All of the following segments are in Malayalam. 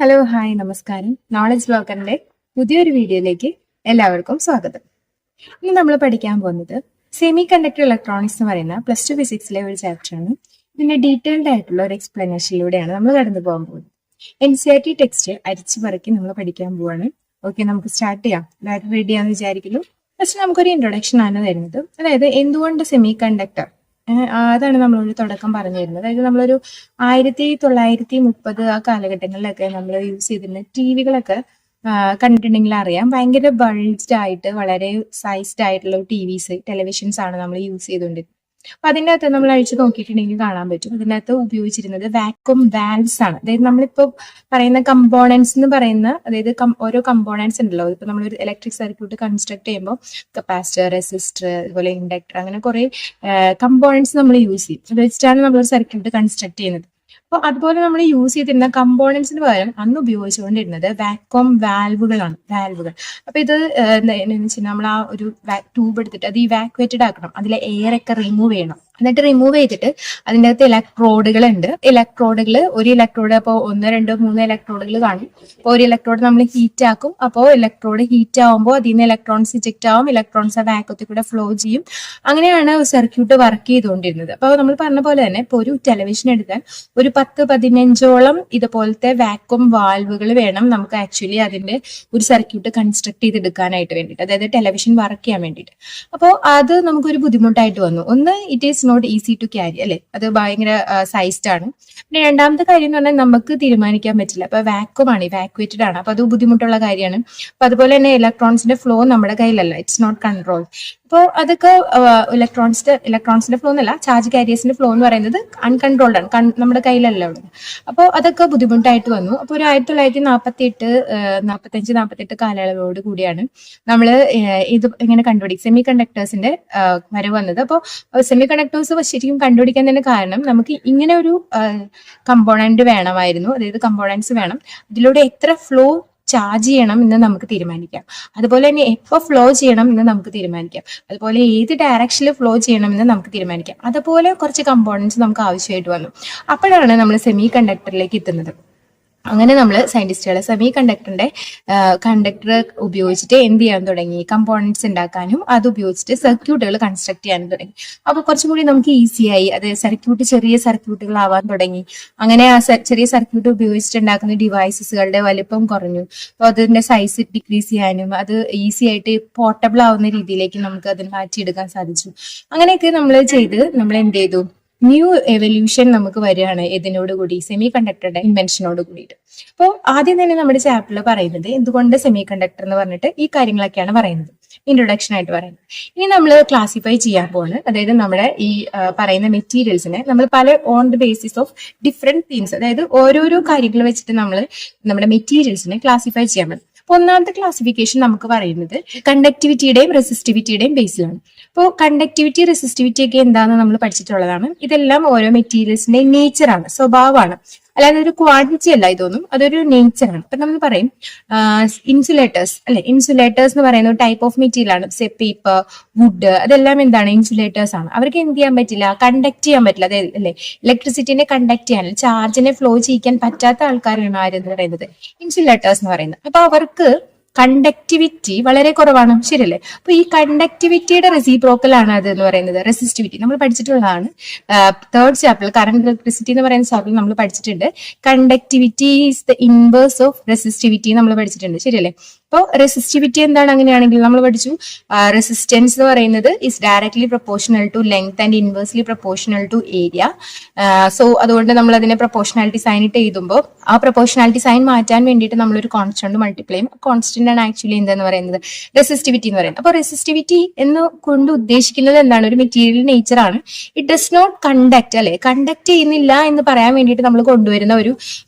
ഹലോ ഹായ് നമസ്കാരം. നോളജ് ബ്ലോഗറിന്റെ പുതിയൊരു വീഡിയോയിലേക്ക് എല്ലാവർക്കും സ്വാഗതം. ഇന്ന് നമ്മൾ പഠിക്കാൻ പോകുന്നത് സെമി കണ്ടക്ടർ ഇലക്ട്രോണിക്സ് എന്ന് പറയുന്ന +2 ഫിസിക്സിലെ ഒരു ചാപ്റ്ററാണ്. ഇതിന്റെ ഡീറ്റെയിൽഡ് ആയിട്ടുള്ള ഒരു എക്സ്പ്ലനേഷനിലൂടെയാണ് നമ്മൾ കടന്നു പോകാൻ പോകുന്നത്. NCERT ടെക്സ്റ്റ് അരിച്ചു പറക്കി നമ്മൾ പഠിക്കാൻ പോവാണ്. ഓക്കെ, നമുക്ക് സ്റ്റാർട്ട് ചെയ്യാം. എല്ലാവരും റെഡിയാന്ന് വിചാരിക്കുന്നു. ഫസ്റ്റ് നമുക്കൊരു ഇൻട്രൊഡക്ഷൻ ആണ് തരുന്നത്. അതായത് എന്തുകൊണ്ട് സെമി കണ്ടക്ടർ, അതാണ് നമ്മളൊരു തുടക്കം പറഞ്ഞു തരുന്നത്. അതായത് നമ്മളൊരു 1930 ആ കാലഘട്ടങ്ങളിലൊക്കെ നമ്മൾ യൂസ് ചെയ്തിരുന്ന ടിവികളൊക്കെ കണ്ടിട്ടുണ്ടെങ്കിൽ അറിയാം, ഭയങ്കര ബൾജ്ഡ് ആയിട്ട് വളരെ സൈസ്ഡ് ആയിട്ടുള്ള ടെലിവിഷൻസ് ആണ് നമ്മൾ യൂസ് ചെയ്തുകൊണ്ടിരുന്നത്. അപ്പൊ അതിൻ്റെ അകത്ത് നമ്മൾ അഴിച്ചു നോക്കിയിട്ടുണ്ടെങ്കിൽ കാണാൻ പറ്റും, അതിൻ്റെ അകത്ത് ഉപയോഗിച്ചിരുന്നത് വാക്വം വാൽവ്സ് ആണ്. അതായത് നമ്മളിപ്പോ പറയുന്ന കമ്പോണൻസ് എന്ന് പറയുന്ന, അതായത് ഓരോ കമ്പോണൻസ് ഉണ്ടല്ലോ, ഇപ്പൊ നമ്മളൊരു ഇലക്ട്രിക് സർക്യൂട്ട് കൺസ്ട്രക്ട് ചെയ്യുമ്പോൾ കപ്പാസിറ്റർ, റെസിസ്റ്റർ, അതുപോലെ ഇൻഡക്ടർ, അങ്ങനെ കുറെ കമ്പോണൻസ് നമ്മൾ യൂസ് ചെയ്യും. അത് വെച്ചിട്ടാണ് നമ്മളൊരു സർക്യൂട്ട് കൺസ്ട്രക്ട് ചെയ്യുന്നത്. അപ്പൊ അതുപോലെ നമ്മൾ യൂസ് ചെയ്തിരുന്ന കമ്പോണൻസിന് പകരം അന്ന് ഉപയോഗിച്ചുകൊണ്ടിരുന്നത് വാക്വം വാൽവുകളാണ്. അപ്പൊ ഇത് എന്താണെന്ന് വെച്ചാൽ നമ്മൾ ആ ഒരു ട്യൂബ് എടുത്തിട്ട് അത് ഇവാക്വേറ്റഡ് ആക്കണം, അതിലെ എയർ ഒക്കെ റിമൂവ് ചെയ്യണം. എന്നിട്ട് റിമൂവ് ചെയ്തിട്ട് അതിൻ്റെ അകത്ത് ഇലക്ട്രോഡുകൾ ഉണ്ട്. ഒരു ഇലക്ട്രോഡ് അപ്പോൾ 1, 2, 3 ഇലക്ട്രോഡുകൾ കാണും. അപ്പോൾ ഒരു ഇലക്ട്രോഡ് നമ്മൾ ഹീറ്റ് ആക്കും. അപ്പോൾ ഇലക്ട്രോഡ് ഹീറ്റ് ആവുമ്പോൾ അതിൽ നിന്ന് ഇലക്ട്രോൺസ് ഇജക്റ്റ് ആവും, ഇലക്ട്രോൺസ് ആ വാക്വത്തിൽ കൂടെ ഫ്ലോ ചെയ്യും. അങ്ങനെയാണ് സർക്യൂട്ട് വർക്ക് ചെയ്തുകൊണ്ടിരുന്നത്. അപ്പോൾ നമ്മൾ പറഞ്ഞ പോലെ തന്നെ ഇപ്പോൾ ഒരു ടെലിവിഷൻ എടുക്കാൻ ഒരു 10-15ഓളം ഇതുപോലത്തെ വാക്വം വാൽവുകൾ വേണം നമുക്ക് ആക്ച്വലി അതിന്റെ ഒരു സർക്യൂട്ട് കൺസ്ട്രക്ട് ചെയ്തെടുക്കാനായിട്ട് വേണ്ടിയിട്ട്, അതായത് ടെലിവിഷൻ വർക്ക് ചെയ്യാൻ വേണ്ടിയിട്ട്. അപ്പോൾ അത് നമുക്കൊരു ബുദ്ധിമുട്ടായിട്ട് വന്നു. ഒന്ന്, it is not easy to carry, അല്ലെ, അത് ഭയങ്കര സൈസ്ഡ് ആണ്. പിന്നെ രണ്ടാമത്തെ കാര്യം എന്ന് പറഞ്ഞാൽ നമുക്ക് തീരുമാനിക്കാൻ പറ്റില്ല. അപ്പൊ വാക്വം ആണ്, ഇവാക്വേറ്റഡ് ആണ്, അപ്പൊ അത് ബുദ്ധിമുട്ടുള്ള കാര്യമാണ്. അപ്പൊ അതുപോലെ തന്നെ ഇലക്ട്രോൺസിന്റെ ഫ്ലോ നമ്മുടെ കയ്യിലല്ല, ഇറ്റ്സ് നോട്ട് കൺട്രോൾ. അപ്പോൾ അതൊക്കെ ഇലക്ട്രോൺസിന്റെ ഫ്ലോ എന്നല്ല, ചാർജ് കാരിയേഴ്സിന്റെ ഫ്ലോ എന്ന് പറയുന്നത് അൺകൺട്രോൾഡ് ആണ്, നമ്മുടെ കയ്യിലല്ല ഉള്ളത്. അപ്പോൾ അതൊക്കെ ബുദ്ധിമുട്ടായിട്ട് വന്നു. അപ്പോൾ ഒരു 1945-48 കാലയളവോട് കൂടിയാണ് നമ്മൾ ഇത് ഇങ്ങനെ കണ്ടുപിടിക്കും, സെമി കണ്ടക്ടേഴ്സിന്റെ വരവ് വന്നത്. അപ്പോൾ സെമി കണ്ടക്ടേഴ്സ് ശരിക്കും കണ്ടുപിടിക്കാൻ തന്നെ കാരണം നമുക്ക് ഇങ്ങനെ ഒരു കമ്പോണന്റ് വേണമായിരുന്നു, അതായത് കമ്പോണൻസ് വേണം, ഇതിലൂടെ എത്ര ഫ്ലോ ചാർജ് ചെയ്യണം എന്ന് നമുക്ക് തീരുമാനിക്കാം. അതുപോലെ തന്നെ എപ്പോൾ ഫ്ലോ ചെയ്യണം എന്ന് നമുക്ക് തീരുമാനിക്കാം. അതുപോലെ ഏത് ഡയറക്ഷനിൽ ഫ്ലോ ചെയ്യണം എന്ന് നമുക്ക് തീരുമാനിക്കാം. അതുപോലെ കുറച്ച് കമ്പോണൻസ് നമുക്ക് ആവശ്യമായിട്ട് വന്നു. അപ്പോഴാണ് നമ്മൾ സെമി കണ്ടക്ടറിലേക്ക് എത്തുന്നത്. അങ്ങനെ നമ്മൾ സയന്റിസ്റ്റുകൾ സെമി കണ്ടക്ടർ ഉപയോഗിച്ചിട്ട് എന്ത് ചെയ്യാൻ തുടങ്ങി, കമ്പോണൻസ് ഉണ്ടാക്കാനും അത് ഉപയോഗിച്ചിട്ട് സർക്യൂട്ടുകൾ കൺസ്ട്രക്ട് ചെയ്യാനും തുടങ്ങി. അപ്പൊ കുറച്ചും കൂടി നമുക്ക് ഈസിയായി, അതായത് ചെറിയ സർക്യൂട്ടുകൾ ആവാൻ തുടങ്ങി. അങ്ങനെ ആ ചെറിയ സർക്യൂട്ട് ഉപയോഗിച്ചിട്ട് ഉണ്ടാക്കുന്ന ഡിവൈസസുകളുടെ വലിപ്പം കുറഞ്ഞു. അപ്പൊ അതിന്റെ സൈസ് ഡിക്രീസ് ചെയ്യാനും അത് ഈസി ആയിട്ട് പോർട്ടബിൾ ആവുന്ന രീതിയിലേക്ക് നമുക്ക് അതിന് മാറ്റിയെടുക്കാൻ സാധിച്ചു. അങ്ങനെയൊക്കെ നമ്മൾ എന്ത് ചെയ്തു, ന്യൂ എവല്യൂഷൻ നമുക്ക് വരികയാണ് ഇതിനോടുകൂടി, സെമി കണ്ടക്ടറുടെ ഇൻവെൻഷനോട് കൂടിയിട്ട്. അപ്പോൾ ആദ്യം തന്നെ നമ്മുടെ ചാപ്റ്ററിൽ പറയുന്നത് എന്തുകൊണ്ട് സെമി കണ്ടക്ടർ എന്ന് പറഞ്ഞിട്ട് ഈ കാര്യങ്ങളൊക്കെയാണ് പറയുന്നത്, ഇൻട്രൊഡക്ഷൻ ആയിട്ട് പറയുന്നത്. ഇനി നമ്മൾ ക്ലാസിഫൈ ചെയ്യാൻ പോകുന്നത്, അതായത് നമ്മുടെ ഈ പറയുന്ന മെറ്റീരിയൽസിനെ നമ്മൾ on the basis of different themes, അതായത് ഓരോരോ കാര്യങ്ങൾ വെച്ചിട്ട് നമ്മൾ നമ്മുടെ മെറ്റീരിയൽസിനെ ക്ലാസിഫൈ ചെയ്യാൻ പറ്റും. ഒന്നാമത്തെ ക്ലാസിഫിക്കേഷൻ നമുക്ക് പറയുന്നത് കണ്ടക്ടിവിറ്റിയുടെയും റെസിസ്റ്റിവിറ്റിയുടെയും ബേസിലാണ്. അപ്പോൾ കണ്ടക്ടിവിറ്റി, റെസിസ്റ്റിവിറ്റി ഒക്കെ എന്താണെന്ന് നമ്മൾ പഠിച്ചിട്ടുള്ളതാണ്. ഇതെല്ലാം ഓരോ മെറ്റീരിയൽസിന്റെ നേച്ചറാണ്, സ്വഭാവമാണ്, അല്ലാതെ ഒരു ക്വാണ്ടിറ്റി അല്ല ഇതൊന്നും, അതൊരു നേച്ചറാണ്. അപ്പൊ നമ്മൾ പറയും ഇൻസുലേറ്റേഴ്സ്, അല്ലെ, ഇൻസുലേറ്റേഴ്സ് എന്ന് പറയുന്ന ഒരു ടൈപ്പ് ഓഫ് മെറ്റീരിയൽ ആണ്. പേപ്പർ, വുഡ്, അതെല്ലാം എന്താണ്, ഇൻസുലേറ്റേഴ്സ് ആണ്. അവർക്ക് എന്ത് ചെയ്യാൻ പറ്റില്ല, കണ്ടക്ട് ചെയ്യാൻ പറ്റില്ല, അതായത് അല്ലെ ഇലക്ട്രിസിറ്റിനെ കണ്ടക്ട് ചെയ്യാൻ, ചാർജിനെ ഫ്ലോ ചെയ്യിക്കാൻ പറ്റാത്ത ആൾക്കാരാണ് ആരെന്ന് പറയുന്നത്, ഇൻസുലേറ്റേഴ്സ് എന്ന് പറയുന്നത്. അപ്പൊ അവർക്ക് കണ്ടക്ടിവിറ്റി വളരെ കുറവാണ്, ശരിയല്ലേ. അപ്പൊ ഈ കണ്ടക്ടിവിറ്റിയുടെ റെസിപ്രോക്കൽ ആണ് അത് എന്ന് പറയുന്നത് റെസിസ്റ്റിവിറ്റി. നമ്മൾ പഠിച്ചിട്ടുള്ളതാണ് 3rd ചാപ്റ്റർ, കറന്റ് ഇലക്ട്രിസിറ്റി എന്ന് പറയുന്ന ചാപ്റ്ററിൽ നമ്മൾ പഠിച്ചിട്ടുണ്ട്. Conductivity is the inverse of resistivity നമ്മൾ പഠിച്ചിട്ടുണ്ട്, ശരിയല്ലേ. അപ്പോൾ റെസിസ്റ്റിവിറ്റി എന്താണ്, അങ്ങനെയാണെങ്കിൽ നമ്മൾ പഠിച്ചു റെസിസ്റ്റൻസ് എന്ന് പറയുന്നത് is directly proportional to length and inversely proportional to area. So അതുകൊണ്ട് നമ്മൾ അതിനെ പ്രൊപ്പോർഷണാലിറ്റി സൈൻ ഇട്ട് എഴുതുമ്പോൾ ആ പ്രൊപ്പോർഷണാലിറ്റി സൈൻ മാറ്റാൻ വേണ്ടിയിട്ട് നമ്മളൊരു കോൺസ്റ്റന്റ് മൾട്ടിപ്ലൈ ചെയ്യും. കോൺസ്റ്റന്റ് ആണ് ആക്ച്വലി എന്താന്ന് പറയുന്നത്, റെസിസ്റ്റിവിറ്റി എന്ന് പറയുന്നത്. അപ്പോൾ റെസിസ്റ്റിവിറ്റി എന്ന് കൊണ്ട് ഉദ്ദേശിക്കുന്നത് എന്താണ്, ഒരു മെറ്റീരിയൽ നേച്ചർ ആണ്. ഇറ്റ് ഡസ് നോട്ട് കണ്ടക്ട്, അല്ലെ, കണ്ടക്ട് ചെയ്യുന്നില്ല എന്ന് പറയാൻ വേണ്ടിയിട്ട് നമ്മൾ കൊണ്ടുവരുന്ന ഒരു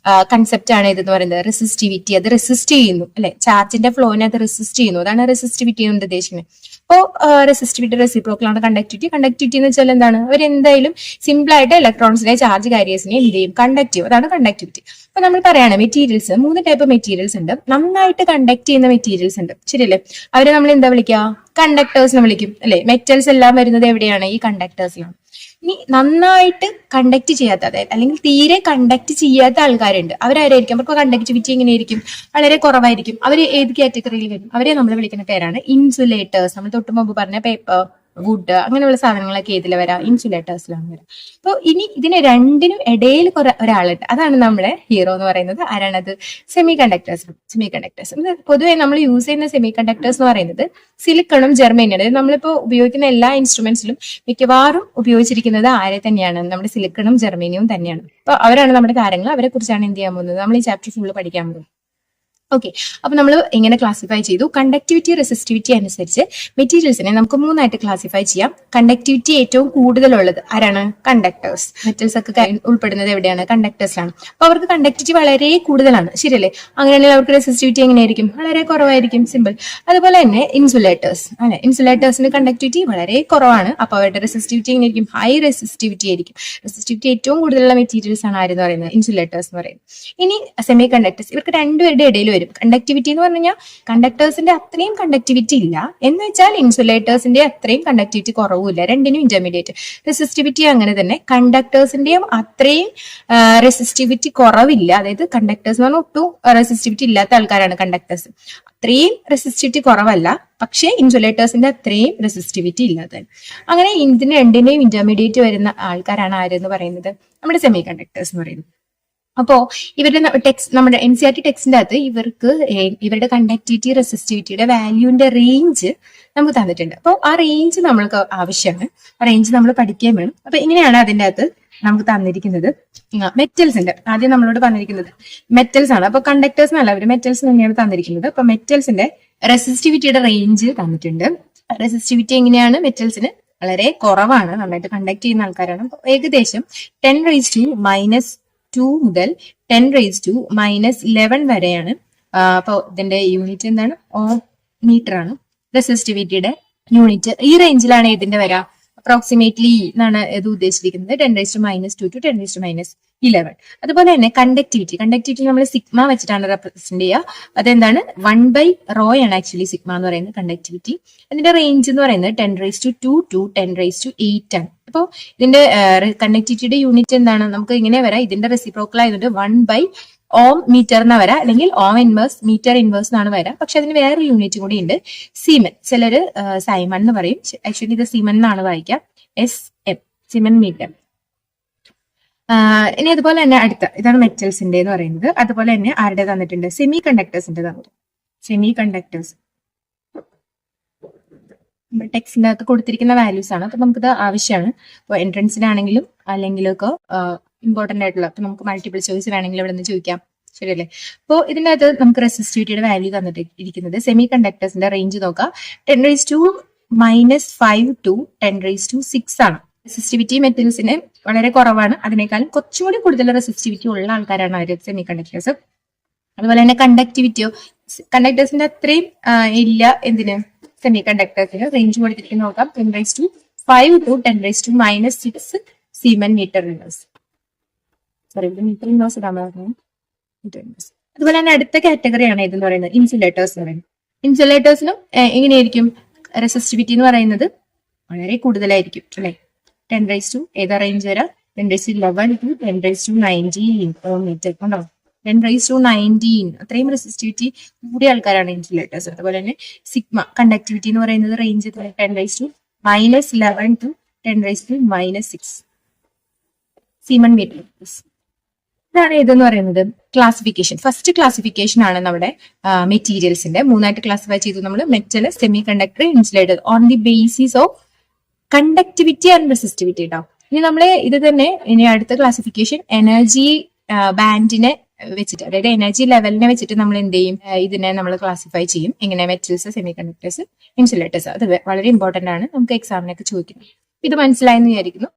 കൺസെപ്റ്റ് ആണ് ഇതെന്ന് പറയുന്നത് റെസിസ്റ്റിവിറ്റി. അത് റെസിസ്റ്റ് ചെയ്യുന്നു, അല്ലെ, ചാർജിന്റെ ഫ്ലോനെ അത് റെസിസ്റ്റ് ചെയ്യുന്നു, അതാണ് റെസിസ്റ്റിവിറ്റി എന്ന് ഉദ്ദേശിക്കുന്നത്. അപ്പോൾ റെസിസ്റ്റിവിറ്റി റെസിപ്രോക്കലാണ് കണ്ടക്ടിവിറ്റി എന്ന് വെച്ചാൽ എന്താണ്, അവരെന്തായാലും സിമ്പിൾ ആയിട്ട് ഇലക്ട്രോൺസിനെ ചാർജ് കാരിയേഴ്സിനെ എന്ത് ചെയ്യും, കണ്ടക്ട് ചെയ്യും, അതാണ് കണ്ടക്ടിവിറ്റി. അപ്പൊ നമ്മൾ പറയാണ് മെറ്റീരിയൽസ് 3 ടൈപ്പ് മെറ്റീരിയൽസ് ഉണ്ട്. നന്നായിട്ട് കണ്ടക്ട് ചെയ്യുന്ന മെറ്റീരിയൽസ് ഉണ്ട്, ശരിയല്ലേ. അവരെ നമ്മൾ എന്താ വിളിക്കുക, കണ്ടക്ടേഴ്സ് എന്ന് വിളിക്കും, അല്ലെ. മെറ്റൽസ് എല്ലാം വരുന്നത് എവിടെയാണ്, ഈ കണ്ടക്ടേഴ്സിലാണ്. ഇനി നന്നായിട്ട് കണ്ടക്ട് ചെയ്യാത്ത, അതായത് അല്ലെങ്കിൽ തീരെ കണ്ടക്ട് ചെയ്യാത്ത ആൾക്കാരുണ്ട്. അവരായിരിക്കും, അവർക്ക് കണ്ടക്ടിവിറ്റി എങ്ങനെയായിരിക്കും, വളരെ കുറവായിരിക്കും. അവർ ഏത് കാറ്റഗറിയിൽ വരും? അവരെ നമ്മൾ വിളിക്കുന്ന പേരാണ് ഇൻസുലേറ്റേഴ്സ്. നമ്മൾ തൊട്ട് മുമ്പ് പറഞ്ഞ പേപ്പർ, വുഡ്, അങ്ങനെയുള്ള സാധനങ്ങളൊക്കെ ഏതിൽ വരാം? ഇൻസുലേറ്റേഴ്സിലാണ് വരാം. അപ്പോൾ ഇനി ഇതിന് രണ്ടിനും ഇടയിൽ ഒരാളുണ്ട്, അതാണ് നമ്മുടെ ഹീറോ എന്ന് പറയുന്നത്. ആരാണത്? സെമി കണ്ടക്ടേഴ്സ് പൊതുവെ നമ്മൾ യൂസ് ചെയ്യുന്ന സെമി കണ്ടക്ടേഴ്സ് എന്ന് പറയുന്നത് സിലിക്കണും ജെർമേനിയം. അതായത് നമ്മളിപ്പോൾ ഉപയോഗിക്കുന്ന എല്ലാ ഇൻസ്ട്രുമെന്റ്സിലും മിക്കവാറും ഉപയോഗിച്ചിരിക്കുന്നത് ആരെ തന്നെയാണ്? നമ്മുടെ സിലിക്കണും ജെർമേനിയവും തന്നെയാണ്. അപ്പൊ അവരാണ് നമ്മുടെ താരങ്ങൾ. അവരെ കുറിച്ചാണ് എന്ത് ചെയ്യാൻ പോകുന്നത്? നമ്മൾ ഈ ചാപ്റ്റർ ഫുള്ള് പഠിക്കാൻ പോകുന്നത്. ഓക്കെ, അപ്പൊ നമ്മൾ എങ്ങനെ ക്ലാസിഫൈ ചെയ്തു? കണ്ടക്ടിവിറ്റി, റെസിസ്റ്റിവിറ്റി അനുസരിച്ച് മെറ്റീരിയൽസിനെ നമുക്ക് മൂന്നായിട്ട് ക്ലാസിഫൈ ചെയ്യാം. കണ്ടക്ടിവിറ്റി ഏറ്റവും കൂടുതലുള്ളത് ആരാണ്? കണ്ടക്ടേഴ്സ്. മെറ്റൽസ് ഒക്കെ ഉൾപ്പെടുന്നത് എവിടെയാണ്? കണ്ടക്ടേഴ്സിലാണ്. അപ്പൊ അവർക്ക് കണ്ടക്ടിവിറ്റി വളരെ കൂടുതലാണ്, ശരിയല്ലേ? അങ്ങനെയാണെങ്കിൽ അവർക്ക് റെസിസ്റ്റിവിറ്റി എങ്ങനെയായിരിക്കും? വളരെ കുറവായിരിക്കും. സിമ്പിൾ. അതുപോലെ തന്നെ ഇൻസുലേറ്റേഴ്സ്, അല്ലെ? ഇൻസുലേറ്റേഴ്സിന് കണ്ടക്ടിവിറ്റി വളരെ കുറവാണ്. അപ്പൊ അവരുടെ റെസിസ്റ്റിവിറ്റി എങ്ങനെയായിരിക്കും? ഹൈ റെസിസ്റ്റിവിറ്റി ആയിരിക്കും. റെസിസ്റ്റിവിറ്റി ഏറ്റവും കൂടുതലുള്ള മെറ്റീരിയൽസ് ആണ് ആരെന്ന് പറയുന്നത്? ഇൻസുലേറ്റേഴ്സ് എന്ന് പറയുന്നത്. ഇനി സെമി കണ്ടക്ടേഴ്സ്, ഇവർക്ക് രണ്ടുപേരുടെ ഇടയിൽ വരും. കണ്ടക്ടിവിറ്റി എന്ന് പറഞ്ഞു കഴിഞ്ഞാൽ കണ്ടക്ടേഴ്സിന്റെ അത്രയും കണ്ടക്ടിവിറ്റി ഇല്ല, എന്ന് വെച്ചാൽ ഇൻസുലേറ്റേഴ്സിന്റെ അത്രയും കണ്ടക്ടിവിറ്റി കുറവുമില്ല. രണ്ടിനും ഇന്റർമീഡിയറ്റ്. റെസിസ്റ്റിവിറ്റി അങ്ങനെ തന്നെ, കണ്ടക്ടേഴ്സിന്റെയും അത്രയും റെസിസ്റ്റിവിറ്റി കുറവില്ല. അതായത് കണ്ടക്ടേഴ്സ് എന്ന് പറഞ്ഞാൽ ഒട്ടും റെസിസ്റ്റിവിറ്റി ഇല്ലാത്ത ആൾക്കാരാണ് കണ്ടക്ടേഴ്സ്. അത്രയും റെസിസ്റ്റിവിറ്റി കുറവല്ല, പക്ഷേ ഇൻസുലേറ്റേഴ്സിന്റെ അത്രയും റെസിസ്റ്റിവിറ്റി ഇല്ലാത്ത. അങ്ങനെ ഇതിന് രണ്ടിന്റെയും ഇന്റർമീഡിയറ്റ് വരുന്ന ആൾക്കാരാണ് ആരെന്ന് പറയുന്നത്? നമ്മുടെ സെമി കണ്ടക്ടേഴ്സ് എന്ന് പറയുന്നത്. അപ്പോ ഇവരുടെ ടെക്സ്റ്റ്, നമ്മുടെ NCERT ടെക്സ്റ്റിന്റെ അകത്ത് ഇവർക്ക് ഇവരുടെ കണ്ടക്ടിവിറ്റി, റെസിസ്റ്റിവിറ്റിയുടെ വാല്യൂവിന്റെ റേഞ്ച് നമുക്ക് തന്നിട്ടുണ്ട്. അപ്പോൾ ആ റേഞ്ച് നമ്മൾക്ക് ആവശ്യമാണ്. ആ റേഞ്ച് നമ്മൾ പഠിക്കുകയും വേണം. അപ്പൊ ഇങ്ങനെയാണ് അതിന്റെ അകത്ത് നമുക്ക് തന്നിരിക്കുന്നത്. മെറ്റൽസിന്റെ ആദ്യം നമ്മളോട് പറഞ്ഞിരിക്കുന്നത് മെറ്റൽസ് ആണ്. അപ്പൊ കണ്ടക്ടേഴ്സ് എന്നല്ല, അവർ മെറ്റൽസ് തന്നെയാണ് തന്നിരിക്കുന്നത്. അപ്പൊ മെറ്റൽസിന്റെ റെസിസ്റ്റിവിറ്റിയുടെ റേഞ്ച് തന്നിട്ടുണ്ട്. റെസിസ്റ്റിവിറ്റി എങ്ങനെയാണ്? മെറ്റൽസിന് വളരെ കുറവാണ്, നന്നായിട്ട് കണ്ടക്ട് ചെയ്യുന്ന ആൾക്കാരാണ്. ഏകദേശം 10⁻⁻2 മുതൽ 10⁻⁻11 വരെയാണ്. അപ്പൊ ഇതിന്റെ യൂണിറ്റ് എന്താണ്? ഓം മീറ്റർ ആണ് റെസിസ്റ്റിവിറ്റിയുടെ യൂണിറ്റ്. ഈ റേഞ്ചിലാണ് ഇതിന്റെ വരാ. അപ്രോക്സിമേറ്റ്ലി എന്നാണ് ഇത് ഉദ്ദേശിച്ചിരിക്കുന്നത്. 10⁻⁻2 to 10⁻11. അതുപോലെ തന്നെ കണ്ടക്ടിവിറ്റി നമ്മൾ സിഗ്മ വെച്ചിട്ടാണ് റെപ്രസെന്റ് ചെയ്യുക. അതെന്താണ്? 1/ρ ആണ് ആക്ച്വലി സിഗ്മ എന്ന് പറയുന്നത് കണ്ടക്ടിവിറ്റി. അതിന്റെ റേഞ്ച് എന്ന് പറയുന്നത് 10⁻2 to 10⁻8 ആണ്. അപ്പോൾ ഇതിന്റെ കണ്ടക്ടിവിറ്റിയുടെ യൂണിറ്റ് എന്താണ്? നമുക്ക് ഇങ്ങനെ വരാം. ഇതിന്റെ റെസിപ്രോക്കൽ ആയതുകൊണ്ട് 1/Ω മീറ്റർ എന്നാ വരാം, അല്ലെങ്കിൽ Ω ഇൻവേഴ്സ് മീറ്റർ ഇൻവേഴ്സ് എന്നാണ് വരാം. പക്ഷെ അതിന് വേറെ യൂണിറ്റ് കൂടി ഉണ്ട്, സീമൻ. ചിലര് സൈമൺ എന്ന് പറയും. ആക്ച്വലി ഇത് സീമൻ എന്നാണ് വായിക്കാം. SM, siemens metre. ഇനി അതുപോലെ തന്നെ അടുത്ത ഇതാണ് മെറ്റൽസിന്റെ എന്ന് പറയുന്നത്. അതുപോലെ തന്നെ ആരുടെ തന്നിട്ടുണ്ട്? സെമി കണ്ടക്ടേഴ്സിന്റെ തന്നിട്ടുണ്ട്. സെമി കണ്ടക്ടേഴ്സ് ടെക്സ്റ്റിന്റെ അകത്ത് കൊടുത്തിരിക്കുന്ന വാല്യൂസ് ആണ്. അപ്പൊ നമുക്കിത് ആവശ്യമാണ്. ഇപ്പോൾ എൻട്രൻസിനാണെങ്കിലും അല്ലെങ്കിലൊക്കെ ഇമ്പോർട്ടന്റ് ആയിട്ടുള്ള, ഇപ്പൊ നമുക്ക് മൾട്ടിപ്പിൾ ചോയ്സ് വേണമെങ്കിൽ ഇവിടെ നിന്ന് ചോദിക്കാം, ശരിയല്ലേ? അപ്പോൾ ഇതിന്റെ അകത്ത് നമുക്ക് റെസിസ്റ്റിവിറ്റിയുടെ വാല്യൂ തന്നിട്ട് ഇരിക്കുന്നത്. സെമി കണ്ടക്ടേഴ്സിന്റെ റേഞ്ച് നോക്കാം. 10⁻⁵ to 10⁻6 ആണ്. റെസിസ്റ്റിവിറ്റി മെറ്റൽസിന് വളരെ കുറവാണ്. അതിനേക്കാളും കുറച്ചുകൂടി കൂടുതൽ റെസിസ്റ്റിവിറ്റി ഉള്ള ആൾക്കാരാണ് അവർ സെമി കണ്ടക്ടേഴ്സ്. അതുപോലെ തന്നെ കണ്ടക്ടേഴ്സിന്റെ അത്രയും ഇല്ല. എന്തിന്? സെമി കണ്ടക്ടേഴ്സിന് റേഞ്ച് കൊടുത്തിരിക്കുന്ന നോക്കാം. 10⁻⁵ to 10⁻⁻6 siemens metre inverse. Metre inverse ഇടാൻ പറഞ്ഞു. അതുപോലെ തന്നെ അടുത്ത കാറ്റഗറിയാണ് ഇതെന്ന് പറയുന്നത് ഇൻസുലേറ്റേഴ്സ് എന്ന് പറയുന്നത്. ഇൻസുലേറ്റേഴ്സിനും എങ്ങനെയായിരിക്കും? റെസിസ്റ്റിവിറ്റി എന്ന് പറയുന്നത് വളരെ കൂടുതലായിരിക്കും, അല്ലെ? 10⁻, ഏതാ റേഞ്ച് വരാം? 10⁻11 to 10⁻19 മീറ്റർ ഉണ്ടോ? 10⁻19 അത്രയും റെസിസ്റ്റിവിറ്റി കൂടിയ ആൾക്കാരാണ് ഇൻസുലേറ്റേഴ്സ്. അതുപോലെ തന്നെ സിഗ്മ കണ്ടക്ടിവിറ്റി എന്ന് പറയുന്നത് റേഞ്ച് 10⁻11 to 10⁻6 സീമൻ മീറ്റർ. ഇതാണ് ഇതെന്ന് പറയുന്നത് ക്ലാസിഫിക്കേഷൻ. ഫസ്റ്റ് ക്ലാസിഫിക്കേഷൻ ആണ് നമ്മുടെ മെറ്റീരിയൽസിന്റെ. മൂന്നായിട്ട് ക്ലാസിഫൈ ചെയ്തു നമ്മൾ: metal, semi conductor, insulator, on the basis of conductivity and resistivity. കേട്ടോ, ഇനി നമ്മൾ ഇത് തന്നെ ഇനി അടുത്ത ക്ലാസിഫിക്കേഷൻ എനർജി ബാൻഡിനെ വെച്ചിട്ട്, അതായത് എനർജി ലെവലിനെ വെച്ചിട്ട് നമ്മൾ എന്ത് ചെയ്യും? ഇതിനെ നമ്മൾ ക്ലാസിഫൈ ചെയ്യും. എങ്ങനെ? Metals, semi conductors, insulators. അത് വളരെ ഇമ്പോർട്ടന്റ് ആണ്, നമുക്ക് എക്സാമിനൊക്കെ ചോദിക്കുന്നത്. ഇത് മനസ്സിലായെന്ന് വിചാരിക്കുന്നു.